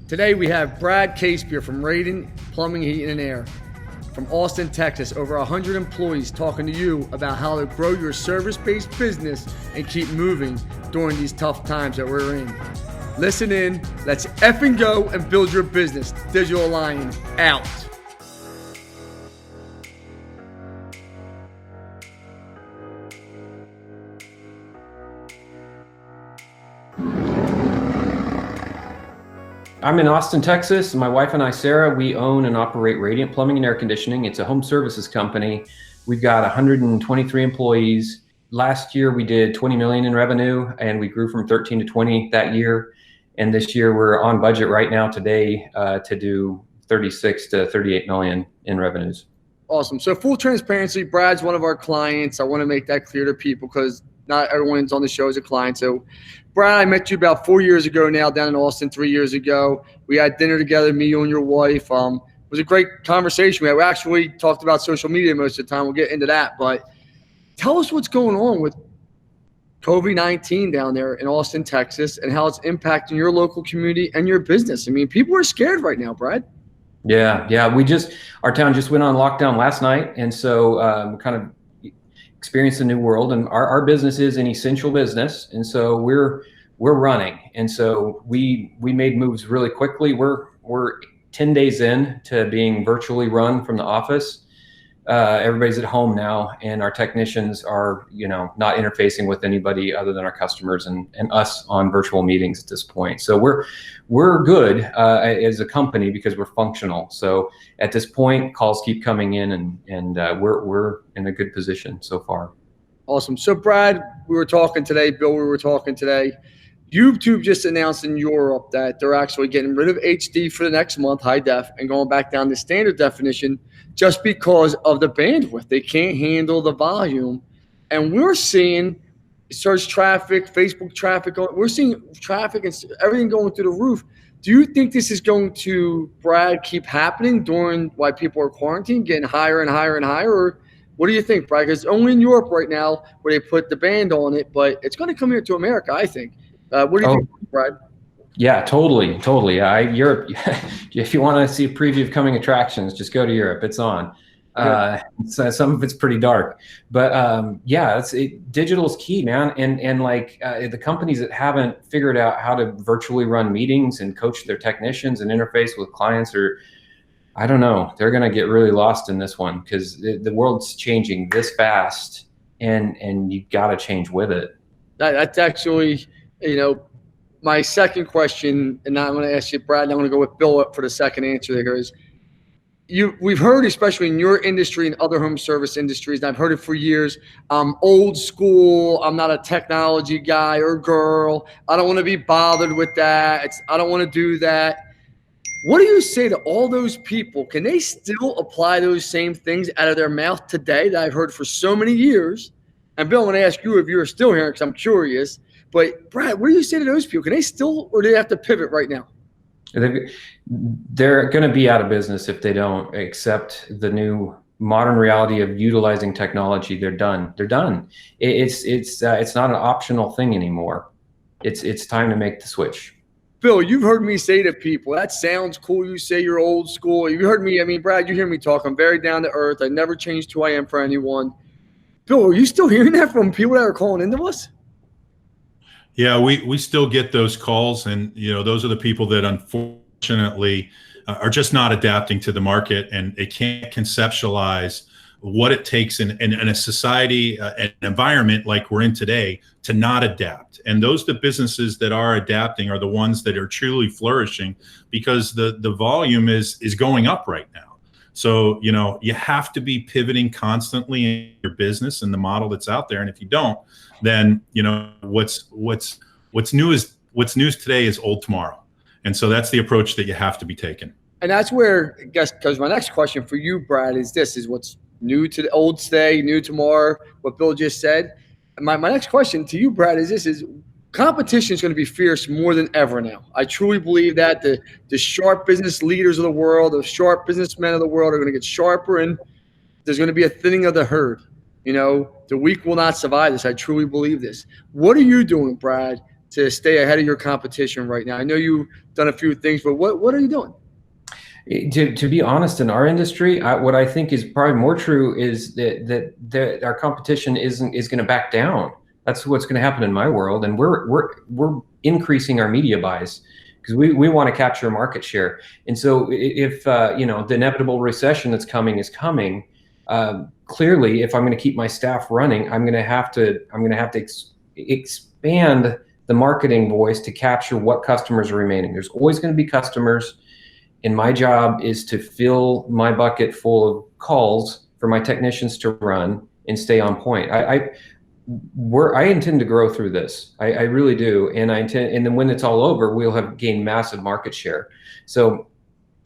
Today we have Brad Casebier from Raiden Plumbing, Heating and Air from Austin, Texas. Over 100 employees talking to you about how to grow your service-based business and keep moving during these tough times that we're in. Listen in, let's effing go and build your business. Digital Lion out. I'm in Austin, Texas. My wife and I, Sarah, we own and operate Radiant Plumbing and Air Conditioning. It's a home services company. We've got 123 employees. Last year, we did 20 million in revenue, and we grew from 13 to 20 that year. And this year, we're on budget right now today to do 36 to 38 million in revenues. Awesome. So full transparency, Brad's one of our clients. I want to make that clear to people because not everyone's on the show as a client. So Brad, I met you about 4 years ago now down in Austin, 3 years ago. We had dinner together, me, you, and your wife. It was a great conversation. We actually talked about social media most of the time. We'll get into that. But tell us what's going on with COVID-19 down there in Austin, Texas, and how it's impacting your local community and your business. I mean, people are scared right now, Brad. Yeah. Our town just went on lockdown last night. And so we kind of experienced a new world, and our business is an essential business. And so we're running. And so we made moves really quickly. We're 10 days in to being virtually run from the office. Everybody's at home now, and our technicians are, not interfacing with anybody other than our customers and us on virtual meetings at this point. So we're good as a company because we're functional. So at this point, calls keep coming in, and we're in a good position so far. Awesome. So Brad, we were talking today. Bill, we were talking today. YouTube just announced in Europe that they're actually getting rid of HD for the next month, high def, and going back down to standard definition just because of the bandwidth. They can't handle the volume. And we're seeing search traffic, Facebook traffic, we're seeing traffic and everything going through the roof. Do you think this is going to, Brad, keep happening during while people are quarantined, getting higher and higher and higher? Or what do you think, Brad? Because it's only in Europe right now where they put the ban on it, but it's going to come here to America, I think. What do you think, Brad? Yeah, totally. Europe, if you want to see a preview of coming attractions, just go to Europe. It's on. So some of it's pretty dark, but digital is key, man. And the companies that haven't figured out how to virtually run meetings and coach their technicians and interface with clients, or I don't know, they're going to get really lost in this one because the world's changing this fast, and you got to change with it. That's actually, my second question, and now I'm going to ask you, Brad, and I'm going to go with Bill up for the second answer there is, we've heard, especially in your industry and other home service industries, and I've heard it for years, I'm old school, I'm not a technology guy or girl, I don't want to be bothered with that, I don't want to do that. What do you say to all those people? Can they still apply those same things out of their mouth today that I've heard for so many years? And Bill, I want to ask you if you're still here because I'm curious. But Brad, what do you say to those people? Can they still, or do they have to pivot right now? They're going to be out of business if they don't accept the new modern reality of utilizing technology. They're done. It's not an optional thing anymore. It's time to make the switch. Bill, you've heard me say to people, that sounds cool. You say you're old school. You heard me. Brad, you hear me talk. I'm very down to earth. I never changed who I am for anyone. Bill, are you still hearing that from people that are calling into us? Yeah, we still get those calls, and those are the people that unfortunately are just not adapting to the market, and they can't conceptualize what it takes in a society, an environment like we're in today, to not adapt. And the businesses that are adapting are the ones that are truly flourishing because the volume is going up right now. So you have to be pivoting constantly in your business and the model that's out there, and if you don't, then what's new today is old tomorrow. And so that's the approach that you have to be taking. And that's where, I guess, because my next question for you, Brad, is what's new to the old today, new tomorrow, what Bill just said. And my next question to you, Brad, is competition is going to be fierce more than ever now. I truly believe that the sharp business leaders of the world, the sharp businessmen of the world are going to get sharper, and there's going to be a thinning of the herd. The weak will not survive this. I truly believe this. What are you doing, Brad, to stay ahead of your competition right now? I know you've done a few things, but what are you doing? To be honest, in our industry, what I think is probably more true is that our competition is going to back down. That's what's going to happen in my world, and we're increasing our media buys because we want to capture market share. And so if the inevitable recession that's coming is coming, clearly, if I'm going to keep my staff running, I'm going to have to expand the marketing voice to capture what customers are remaining. There's always going to be customers. And my job is to fill my bucket full of calls for my technicians to run and stay on point. I intend to grow through this. I really do. And and then when it's all over, we'll have gained massive market share. So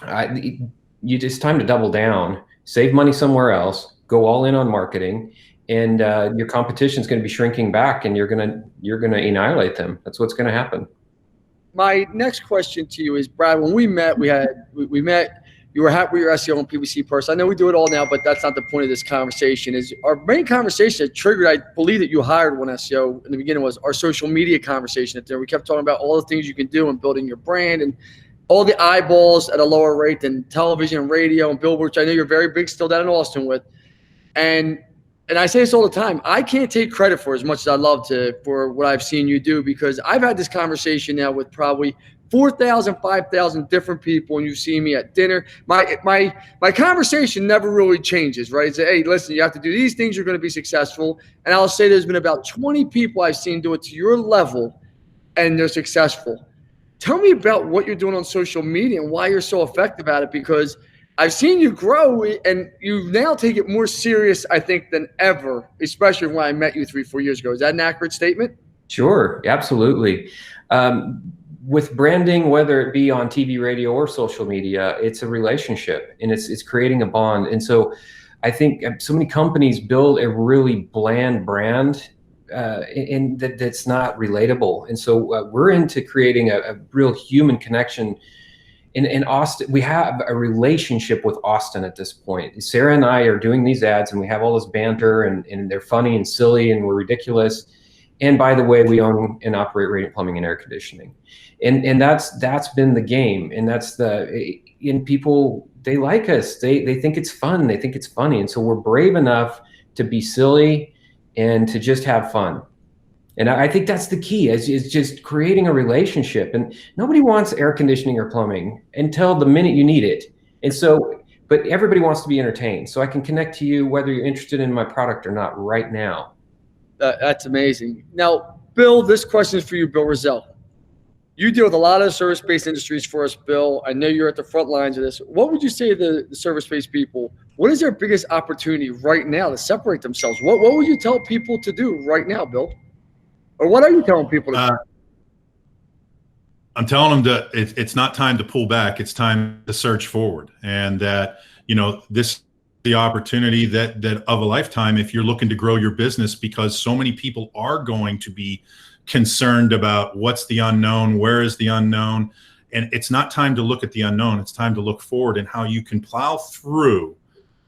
it's time to double down, save money somewhere else, go all in on marketing, and your competition is going to be shrinking back, and you're going to annihilate them. That's what's going to happen. My next question to you is, Brad, when we met, you were happy with your SEO and PPC person. I know we do it all now, but that's not the point of this conversation. Is our main conversation that triggered, I believe that you hired one SEO in the beginning, was our social media conversation. We kept talking about all the things you can do in building your brand and all the eyeballs at a lower rate than television and radio and billboards, which I know you're very big still down in Austin with. And I say this all the time, I can't take credit for as much as I'd love to for what I've seen you do, because I've had this conversation now with probably 4,000, 5,000 different people, and you see me at dinner. My conversation never really changes, right? It's, hey, listen, you have to do these things, you're going to be successful. And I'll say there's been about 20 people I've seen do it to your level, and they're successful. Tell me about what you're doing on social media and why you're so effective at it, because I've seen you grow, and you now take it more serious, I think, than ever, especially when I met you 3-4 years ago. Is that an accurate statement? Sure, absolutely. With branding, whether it be on TV, radio, or social media, it's a relationship, and it's creating a bond. And so I think so many companies build a really bland brand, and that's not relatable. And so we're into creating a real human connection. In Austin, we have a relationship with Austin at this point. Sarah and I are doing these ads, and we have all this banter, and they're funny and silly, and we're ridiculous. And by the way, we own and operate Radiant Plumbing and Air Conditioning, and that's been the game. And and people, they like us. They think it's fun. They think it's funny, and so we're brave enough to be silly and to just have fun. And I think that's the key, is just creating a relationship. And nobody wants air conditioning or plumbing until the minute you need it. And so, but everybody wants to be entertained. So I can connect to you whether you're interested in my product or not right now. That's amazing. Now, Bill, this question is for you, Bill Rizzo. You deal with a lot of service-based industries for us, Bill. I know you're at the front lines of this. What would you say to the service-based people? What is their biggest opportunity right now to separate themselves? What would you tell people to do right now, Bill? Or what are you telling people to do? I'm telling them it's not time to pull back. It's time to search forward. And that, this is the opportunity that of a lifetime if you're looking to grow your business, because so many people are going to be concerned about what's the unknown, where is the unknown. And it's not time to look at the unknown. It's time to look forward and how you can plow through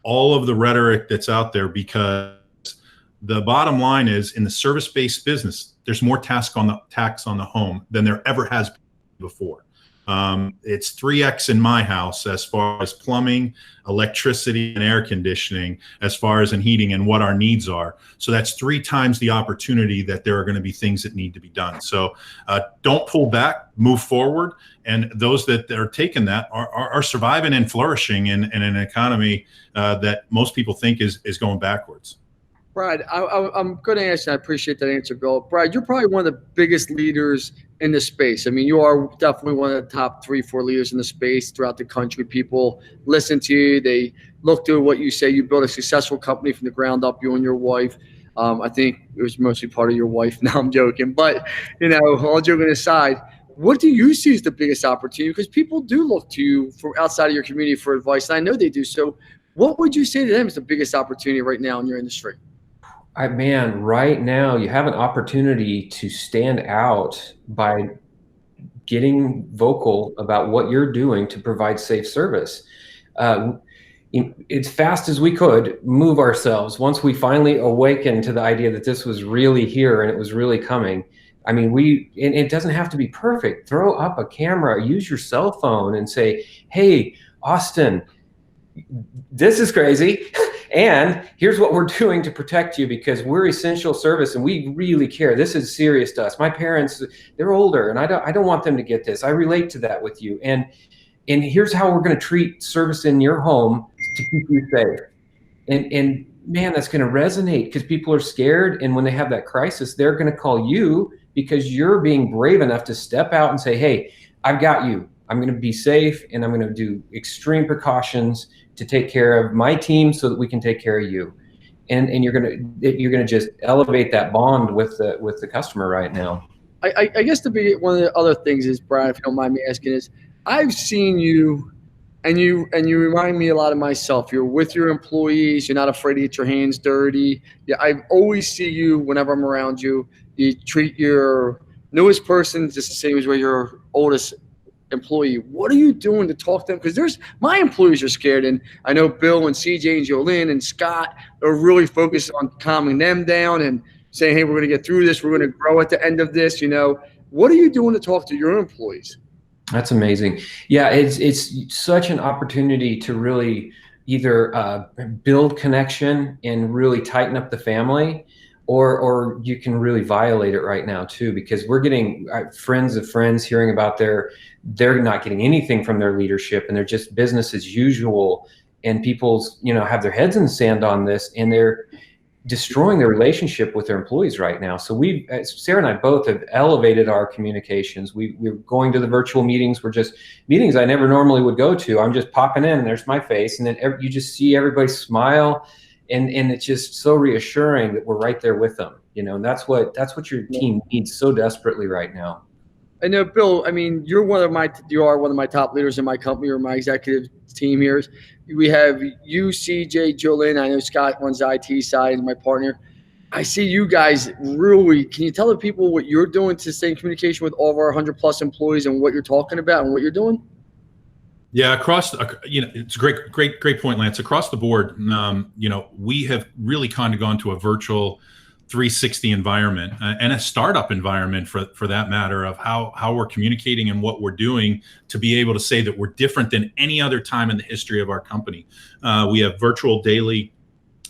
all of the rhetoric that's out there, because the bottom line is, in the service-based business, there's more tax on the home than there ever has been before. It's 3x in my house as far as plumbing, electricity, and air conditioning, as far as in heating and what our needs are. So that's 3 times the opportunity that there are going to be things that need to be done. So don't pull back, move forward. And those that are taking that are surviving and flourishing in an economy that most people think is going backwards. Brad, I'm going to ask you, I appreciate that answer, Bill. Brad, you're probably one of the biggest leaders in the space. I mean, you are definitely one of the top 3-4 leaders in the space throughout the country. People listen to you. They look to what you say. You built a successful company from the ground up, you and your wife. I think it was mostly part of your wife. Now I'm joking. But, all joking aside, what do you see as the biggest opportunity? Because people do look to you from outside of your community for advice, and I know they do. So what would you say to them is the biggest opportunity right now in your industry? Man, right now you have an opportunity to stand out by getting vocal about what you're doing to provide safe service. As fast as we could move ourselves, once we finally awakened to the idea that this was really here and it was really coming, I mean, and it doesn't have to be perfect. Throw up a camera, use your cell phone and say, hey, Austin, this is crazy. And here's what we're doing to protect you, because we're essential service and we really care. This is serious to us. My parents, they're older and I don't want them to get this. I relate to that with you. And here's how we're going to treat service in your home to keep you safe. And man, that's going to resonate, because people are scared. And when they have that crisis, they're going to call you because you're being brave enough to step out and say, hey, I've got you. I'm going to be safe and I'm going to do extreme precautions to take care of my team so that we can take care of you. And you're going to just elevate that bond with the customer right now. I guess one of the other things is, Brad, if you don't mind me asking, is I've seen you, and you remind me a lot of myself. You're with your employees. You're not afraid to get your hands dirty. Yeah, I always see you whenever I'm around you. You treat your newest person just the same as your oldest employee. What are you doing to talk to them? Because my employees are scared, and I know Bill and CJ and Jolene and Scott are really focused on calming them down and saying, hey, we're going to get through this. We're going to grow at the end of this. What are you doing to talk to your employees? That's amazing. Yeah, it's such an opportunity to really either build connection and really tighten up the family, or you can really violate it right now too, because we're getting friends of friends hearing about they're not getting anything from their leadership and they're just business as usual, and people's have their heads in the sand on this, and they're destroying their relationship with their employees right now. So Sarah and I both have elevated our communications. We're going to the virtual meetings. We're just meetings I never normally would go to. I'm just popping in and there's my face, and then you just see everybody smile. And it's just so reassuring that we're right there with them, and that's what your team needs so desperately right now. I know, Bill, I mean, you are one of my top leaders in my company, or my executive team here. We have you, CJ, Jolene. I know Scott runs the IT side, and my partner. I see you guys really. Can you tell the people what you're doing to stay in communication with all of our 100+ employees, and what you're talking about and what you're doing? Yeah, it's a great point, Lance. Across the board, we have really kind of gone to a virtual 360 environment, and a startup environment for that matter, of how we're communicating and what we're doing to be able to say that we're different than any other time in the history of our company. We have virtual daily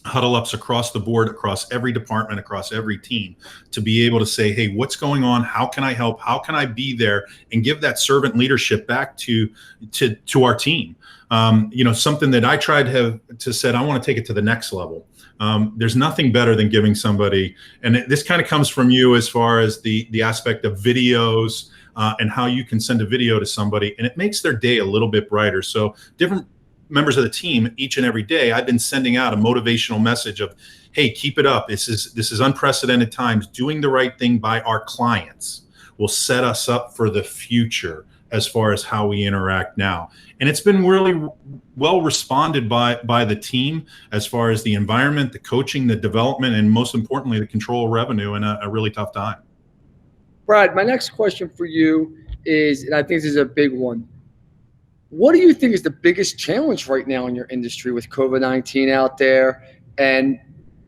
huddle ups across the board, across every department, across every team, to be able to say, hey, what's going on? How can I help? How can I be there and give that servant leadership back to our team? Something that I tried to said, I want to take it to the next level. There's nothing better than giving somebody, and this kind of comes from you as far as the aspect of videos and how you can send a video to somebody, and it makes their day a little bit brighter. So different members of the team, each and every day, I've been sending out a motivational message of, hey, keep it up. This is unprecedented times. Doing the right thing by our clients will set us up for the future as far as how we interact now. And it's been really well responded by the team as far as the environment, the coaching, the development, and most importantly, the control of revenue in a really tough time. Brad, my next question for you is, and I think this is a big one, what do you think is the biggest challenge right now in your industry with COVID-19 out there? And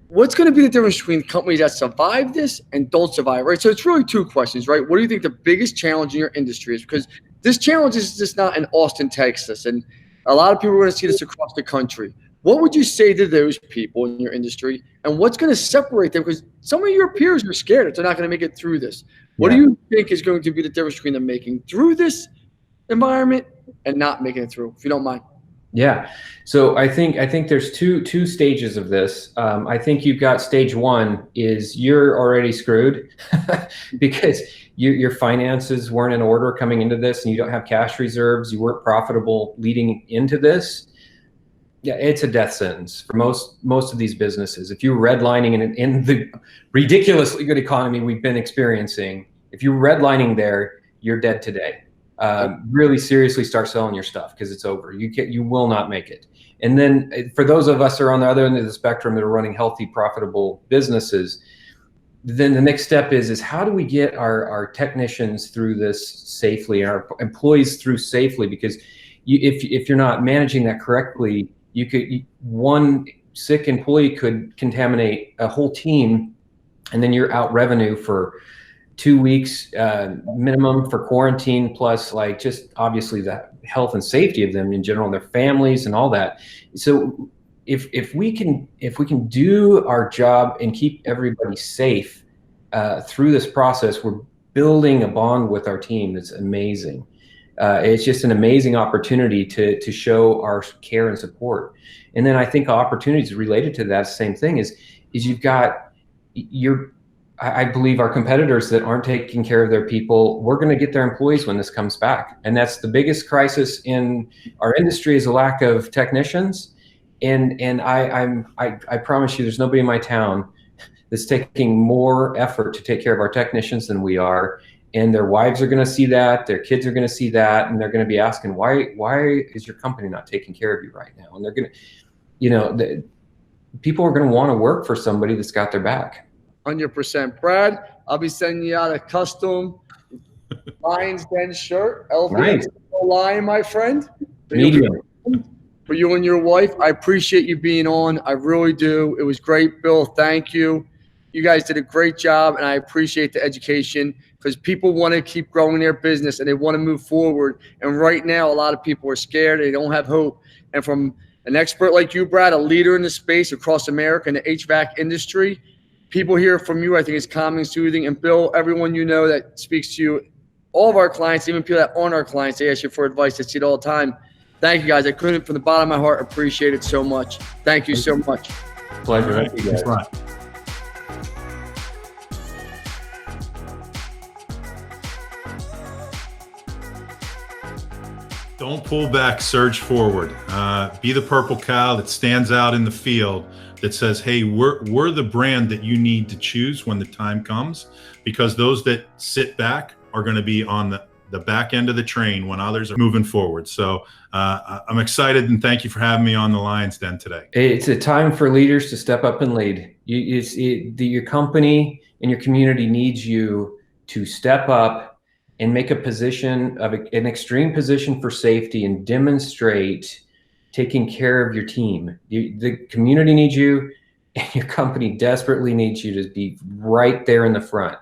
what's going to be the difference between companies that survive this and don't survive, right? So it's really two questions, right? What do you think the biggest challenge in your industry is? Because this challenge is just not in Austin, Texas, and a lot of people are going to see this across the country. What would you say to those people in your industry, and what's going to separate them? Because some of your peers are scared that they're not going to make it through this. What do you think is going to be the difference between them making through this environment and not making it through, if you don't mind? Yeah. So I think there's two stages of this. I think you've got stage one is you're already screwed because your finances weren't in order coming into this, and you don't have cash reserves. You weren't profitable leading into this. Yeah, it's a death sentence for most of these businesses. If you're redlining in the ridiculously good economy we've been experiencing, if you're redlining there, you're dead today. Really seriously start selling your stuff, because it's over. You will not make it. And then for those of us who are on the other end of the spectrum that are running healthy, profitable businesses, then the next step is how do we get our technicians through this safely, our employees through safely? Because if you're not managing that correctly, one sick employee could contaminate a whole team, and then you're out revenue for 2 weeks minimum for quarantine, plus like just obviously the health and safety of them in general, their families and all that. So if we can do our job and keep everybody safe through this process, we're building a bond with our team that's amazing. It's just an amazing opportunity to show our care and support. And then I think opportunities related to that same thing is you've got I believe our competitors that aren't taking care of their people, we're going to get their employees when this comes back. And that's the biggest crisis in our industry, is a lack of technicians. And I promise you, there's nobody in my town that's taking more effort to take care of our technicians than we are. And their wives are going to see that, their kids are going to see that, and they're going to be asking, why is your company not taking care of you right now? And they're going to, people are going to want to work for somebody that's got their back. 100%. Brad, I'll be sending you out a custom Lions Den shirt. Nice. Lion, my friend. Medium. For you and your wife. I appreciate you being on. I really do. It was great, Bill. Thank you. You guys did a great job, and I appreciate the education, because people want to keep growing their business and they want to move forward. And right now, a lot of people are scared. They don't have hope. And from an expert like you, Brad, a leader in the space across America in the HVAC industry, people hear from you, I think, is calming, soothing. And Bill, everyone you know that speaks to you, all of our clients, even people that aren't our clients, they ask you for advice. I see it all the time. Thank you, guys. I couldn't, from the bottom of my heart, appreciate it so much. Thank you so much. Pleasure. Right. Thanks a lot. Don't pull back, surge forward. Be the purple cow that stands out in the field, that says, hey, we're the brand that you need to choose when the time comes, because those that sit back are going to be on the back end of the train when others are moving forward. So I'm excited, and thank you for having me on the Lions Den today. It's a time for leaders to step up and lead. Your company and your community needs you to step up and make a position of an extreme position for safety and demonstrate taking care of your team. The community needs you, and your company desperately needs you to be right there in the front.